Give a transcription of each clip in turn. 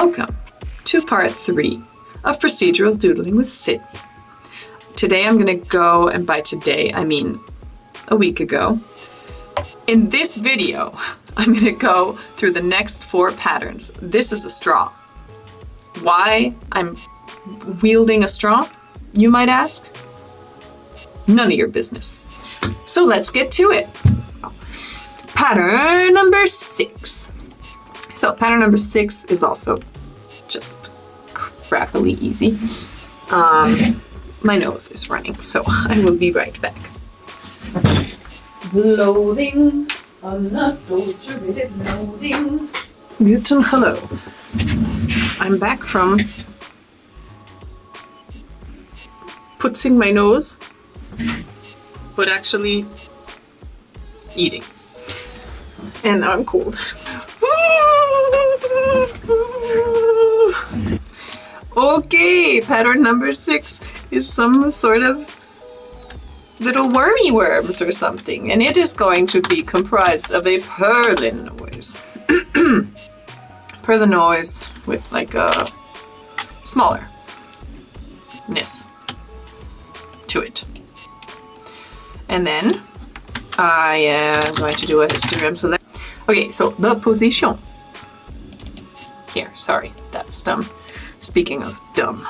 Welcome to part 3 of procedural doodling with Sydney. Today I'm going to go, and by today I mean a week ago. In this video, I'm going to go through the next 4 patterns. This is a straw. Why I'm wielding a straw, you might ask? None of your business. So let's get to it. Pattern number 6. So pattern number 6 is also just crappily easy. My nose is running, so I will be right back. Loading, unadulterated loading. Guten hello. I'm back from putzing my nose, but actually eating. And now I'm cold. Okay, pattern number 6 is some sort of little wormy worms or something, and it is going to be comprised of a purlin noise. Purlin noise with like a smallerness to it. And then I am going to do a histogram select. Okay, so the position. Here, sorry, that was dumb. Speaking of dumb.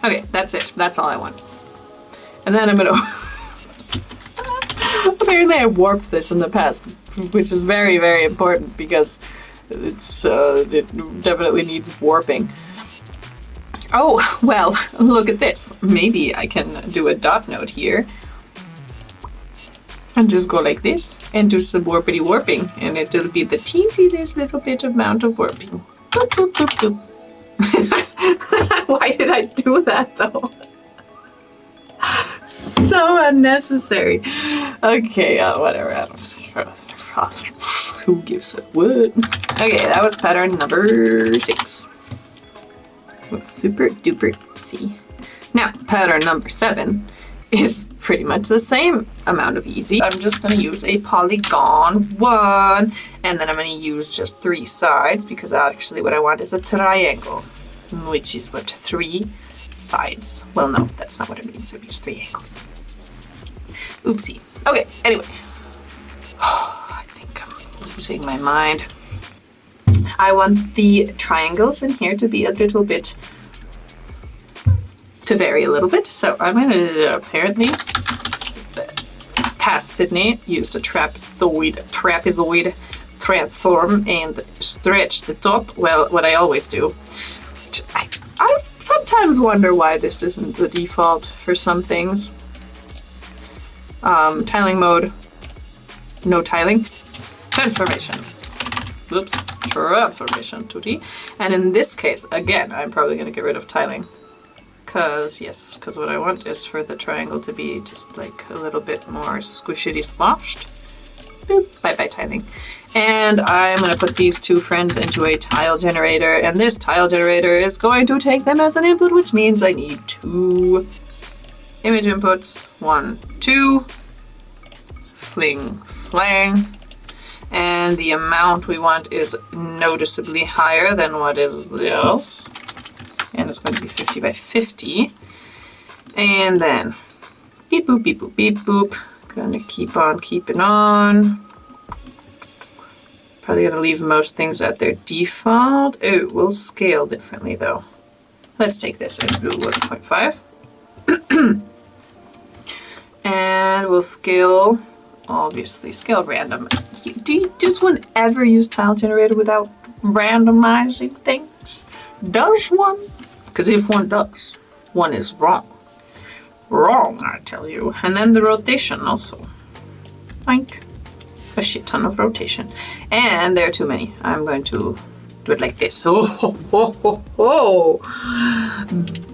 Okay, that's it. That's all I want. And then I'm gonna... Apparently I warped this in the past, which is very, very important because it definitely needs warping. Oh, well, look at this. Maybe I can do a dot note here and just go like this and do some warpity warping, and it'll be the teensy little bit amount of warping. Boop, boop, boop, boop. Why did I do that though? So unnecessary. Okay, whatever. Who gives a what? Okay, that was pattern number 6. Looks super duper easy. Now, pattern number 7 is pretty much the same amount of easy. I'm just going to use a polygon 1, and then I'm going to use just 3 sides, because actually what I want is a triangle, which is what 3 sides. Well, no, that's not what it means. It means 3 angles. Oopsie. Okay, anyway. I think I'm losing my mind. I want the triangles in here to be a little bit, to vary a little bit. So I'm going to apparently, past Sydney, use the trapezoid transform and stretch the top. Well, what I always do. I sometimes wonder why this isn't the default for some things. Tiling mode, no tiling. Transformation. Oops, transformation 2D. And in this case, again, I'm probably going to get rid of tiling. Because what I want is for the triangle to be just like a little bit more squishity squashed. Boop, bye-bye tiling. And I'm going to put these 2 friends into a tile generator, and this tile generator is going to take them as an input, which means I need 2 image inputs. 1, 2, fling, flang. And the amount we want is noticeably higher than what is this. And it's going to be 50 by 50. And then beep boop, beep boop, beep boop. Gonna keep on keeping on. Probably gonna leave most things at their default. Oh, we'll scale differently though. Let's take this and do 1.5. And we'll scale, obviously, scale random. Does one ever use tile generator without randomizing things? Does one? Because if one does, one is wrong. Wrong, I tell you. And then the rotation also. Like a shit ton of rotation. And there are too many. I'm going to do it like this. Oh, ho, ho, ho, ho.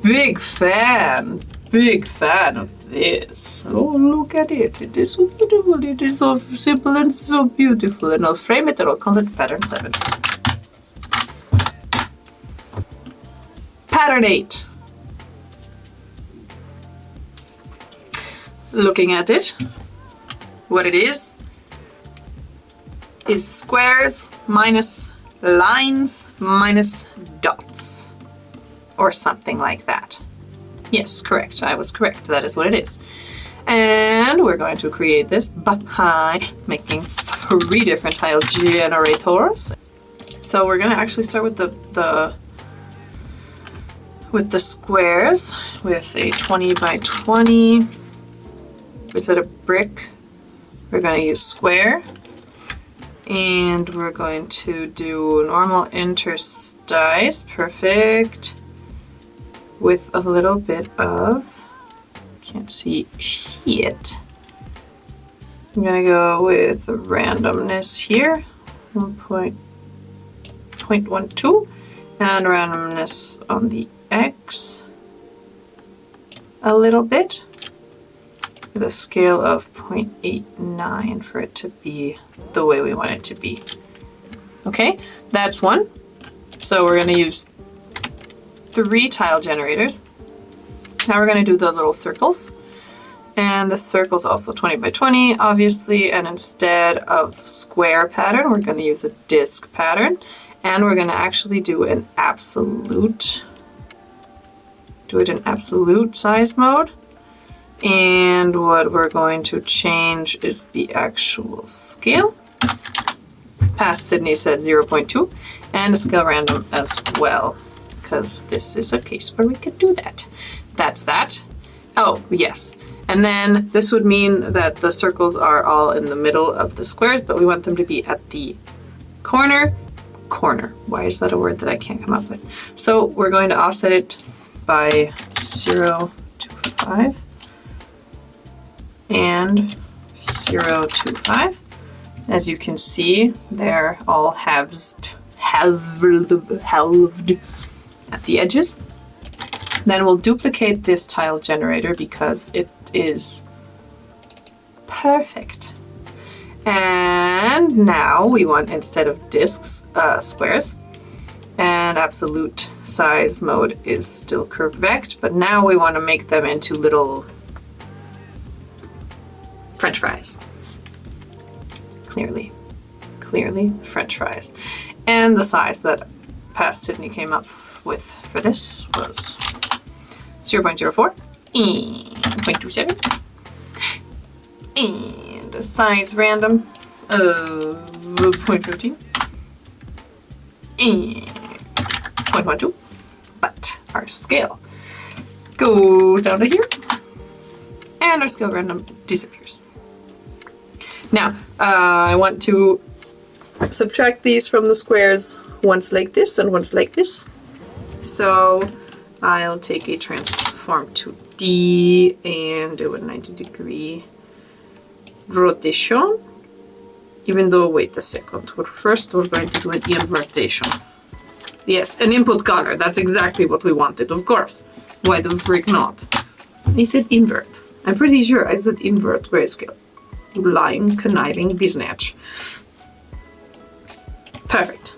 Big fan of this. Oh, look at it. It is so beautiful. It is so simple and so beautiful. And I'll frame it and I'll call it pattern 7. Pattern 8. Looking at it, what it is squares minus lines minus dots, or something like that. Yes, correct. I was correct. That is what it is. And we're going to create this by making 3 different tile generators. So we're going to actually start with the squares with a 20 by 20. Instead of brick, we're going to use square. And we're going to do normal interstice, perfect, with a little bit of, can't see shit. I'm gonna go with randomness here, 1.12, and randomness on the X a little bit, with a scale of 0.89 for it to be the way we want it to be. Okay, that's one. So we're going to use 3 tile generators. Now we're going to do the little circles. And the circle's also 20 by 20, obviously, and instead of square pattern, we're going to use a disc pattern. And we're going to actually do it in absolute size mode. And what we're going to change is the actual scale. Past Sydney said 0.2, and a scale random as well, because this is a case where we could do that. That's that. Oh, yes. And then this would mean that the circles are all in the middle of the squares, but we want them to be at the corner. Why is that a word that I can't come up with? So we're going to offset it by 0.25. and 0.25. As you can see, they're all halved at the edges. Then we'll duplicate this tile generator because it is perfect. And now we want, instead of discs, squares. And absolute size mode is still correct, but now we want to make them into little French fries. Clearly French fries. And the size that past Sydney came up with for this was 0.04 and 0.27 and a size random of 0.15 and 0.12, but our scale goes down to here and our scale random disappears. Now, I want to subtract these from the squares once like this and once like this. So I'll take a transform to D and do a 90-degree rotation. Even though, wait a second, first we're going to do an invertation. Yes, an input color, that's exactly what we wanted, of course. Why the frick not? I said invert. I'm pretty sure I said invert grayscale. Lying, conniving biznatch. Perfect.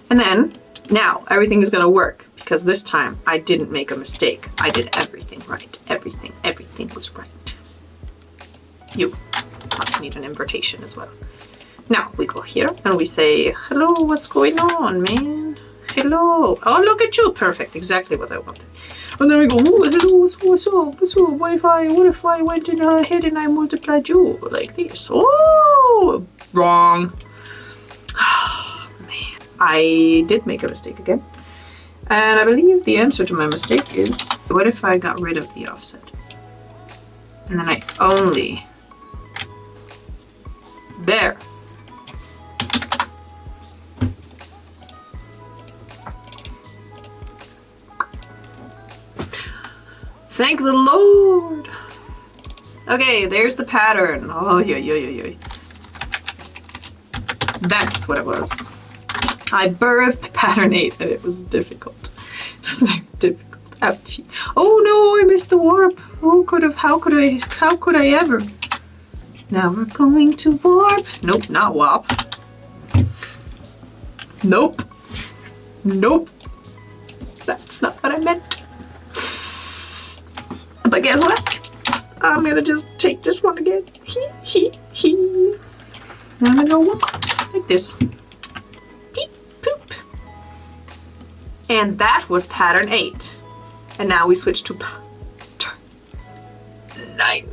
And then, now, everything is gonna work, because this time I didn't make a mistake. I did everything right. Everything was right. You must need an invertation as well. Now, we go here, and we say, hello, what's going on, man? Hello. Oh, look at you. Perfect, exactly what I wanted. And then we go, oh, hello, what's up? What if I went in ahead and I multiplied you like this? Oh, wrong. Man, I did make a mistake again. And I believe the answer to my mistake is, what if I got rid of the offset? And then I only, there. Thank the Lord! Okay, there's the pattern. Oh, yeah. That's what it was. I birthed pattern 8 and it was difficult. Just like difficult. Ouchie. Oh no, I missed the warp. How could I ever? Now we're going to warp. Nope, not warp. Nope. That's not what I meant. But guess what? I'm gonna just take this one again. I'm gonna go walk like this. Peep. And that was pattern 8. And now we switch to 9.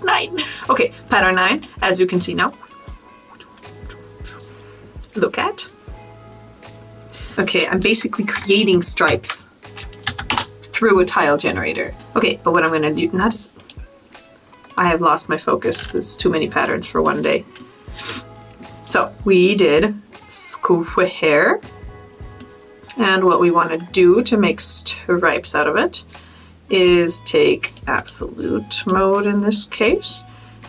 9. Okay, pattern 9, as you can see now. Look at. Okay, I'm basically creating stripes through a tile generator. Okay, but what I'm gonna do, I have lost my focus. There's too many patterns for one day. So we did square. And what we want to do to make stripes out of it is take absolute mode in this case,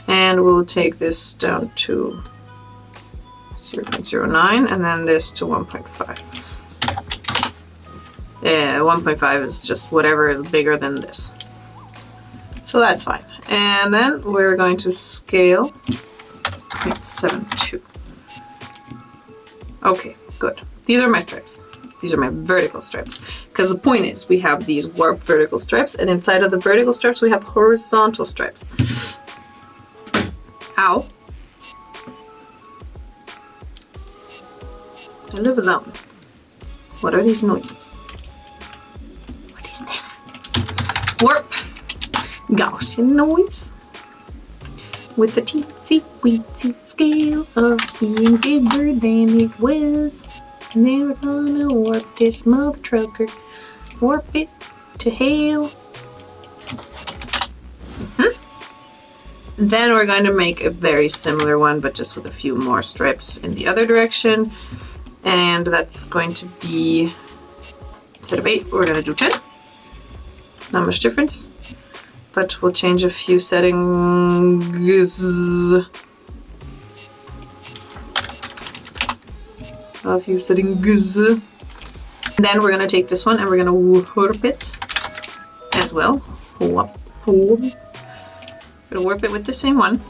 and we'll take this down to 0.09 and then this to 1.5. Yeah, 1.5 is just whatever is bigger than this. So that's fine. And then we're going to scale 0.72. Okay, good. These are my stripes. These are my vertical stripes. Because the point is, we have these warped vertical stripes, and inside of the vertical stripes, we have horizontal stripes. Ow. I live alone. What are these noises? What is this? Warp. Gaussian noise. With a teensy-weensy scale of being bigger than it was. And then we're gonna warp this mother trucker. Warp it to hell. Then we're going to make a very similar one, but just with a few more strips in the other direction. And that's going to be, instead of 8, we're going to do 10. Not much difference. But we'll change a few settings. Then we're gonna take this one and we're gonna warp it as well. Warp. Gonna warp it with the same one,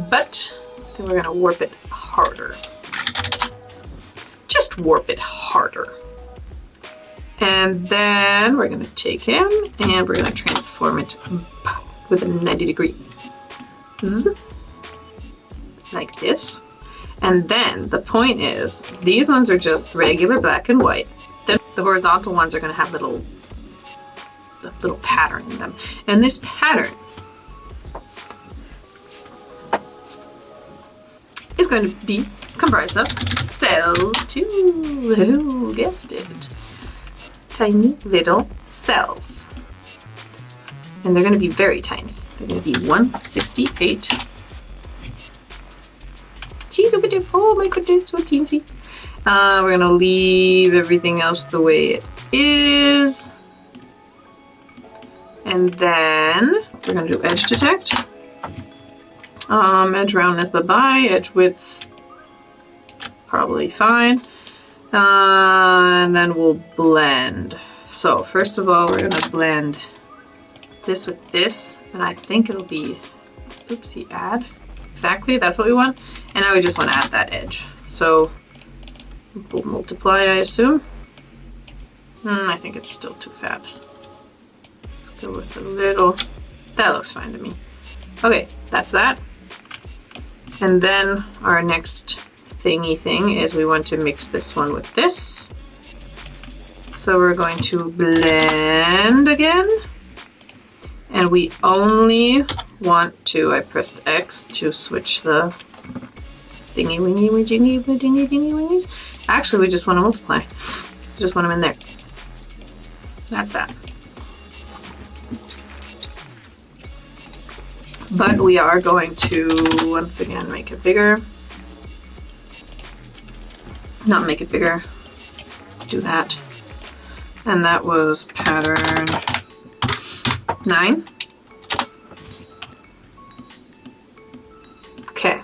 but then we're gonna warp it harder. Just warp it harder. And then we're gonna take him and we're gonna transform it with a 90 degree. Like this. And then the point is, these ones are just regular black and white. Then the horizontal ones are going to have little pattern in them. And this pattern is going to be comprised of cells too. Who guessed it? Tiny little cells. And they're going to be very tiny. They're going to be 1/68. Look at it. Oh my goodness, so teensy. We're gonna leave everything else the way it is. And then we're gonna do edge detect. Edge roundness, bye-bye. Edge width, probably fine. And then we'll blend. So first of all, we're gonna blend this with this. And I think it'll be, oopsie, add. Exactly, that's what we want. And now we just want to add that edge. So we'll multiply, I assume. I think it's still too fat. Let's go with a little, that looks fine to me. Okay, that's that. And then our next thingy thing is we want to mix this one with this. So we're going to blend again. And we only want to, I pressed X to switch the thingy-wingy-wingy-wingy-wingy-wingies. Actually, we just want to multiply. We just want them in there. That's that. But we are going to, once again, make it bigger. Not make it bigger. Do that. And that was pattern 9. Okay,